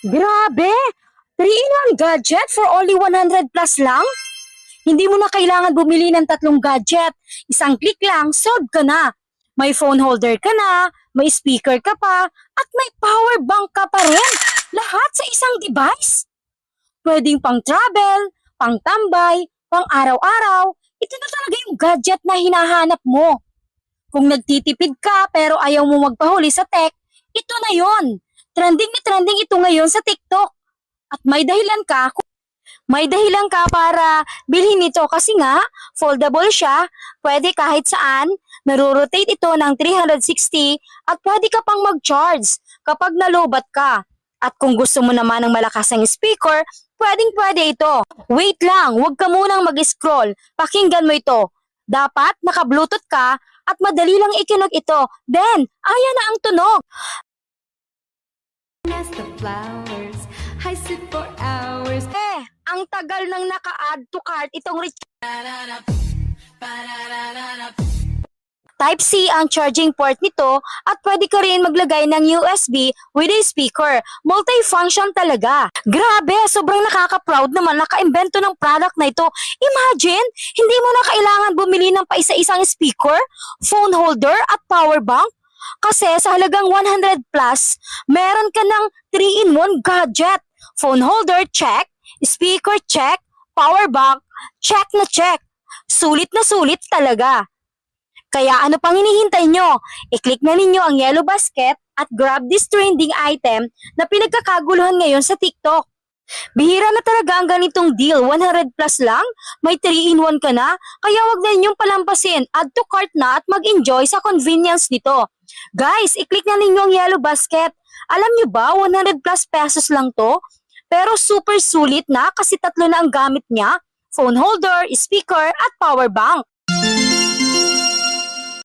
Grabe! 3-in-1 gadget for only 100 plus lang? Hindi mo na kailangan bumili ng tatlong gadget. Isang click lang, solve ka na. May phone holder ka na, may speaker ka pa, at may power bank ka pa rin. Lahat sa isang device. Pwedeng pang travel, pang tambay, pang araw-araw. Ito na talaga yung gadget na hinahanap mo. Kung nagtitipid ka pero ayaw mo magpahuli sa tech, ito na yon. Trending na trending ito ngayon sa TikTok. At may dahilan ka para bilhin ito kasi nga, foldable siya, pwede kahit saan, naro-rotate ito ng 360 at pwede ka pang mag-charge kapag nalobat ka. At kung gusto mo naman ng malakas ng speaker, pwedeng-pwede ito. Wait lang, huwag ka munang mag-scroll. Pakinggan mo ito. Dapat naka-bluetooth ka at madali lang ikinog ito. Then, ayan na ang tunog. As the flowers, I sit for hours. Ang tagal nang naka-add to cart itong Type-C ang charging port nito at pwede ka rin maglagay ng USB with a speaker. Multifunction talaga. Grabe, sobrang nakaka-proud naman naka-imbento ng product na ito. Imagine, hindi mo na kailangan bumili ng paisa-isang speaker, phone holder at power bank. Kasi sa halagang 100 plus, meron ka ng 3-in-1 gadget. Phone holder, check. Speaker, check. Power bank, check na check. Sulit na sulit talaga. Kaya ano pang hinihintay nyo? I-click na ninyo ang yellow basket at grab this trending item na pinagkakaguluhan ngayon sa TikTok. Bihira na talaga ang ganitong deal, 100 plus lang, may 3-in-1 ka na, kaya wag na ninyong palampasin, add to cart na at mag-enjoy sa convenience nito. Guys, i-click na ninyo ang yellow basket. Alam nyo ba, 100 plus pesos lang to? Pero super sulit na kasi tatlo na ang gamit niya, phone holder, speaker at power bank.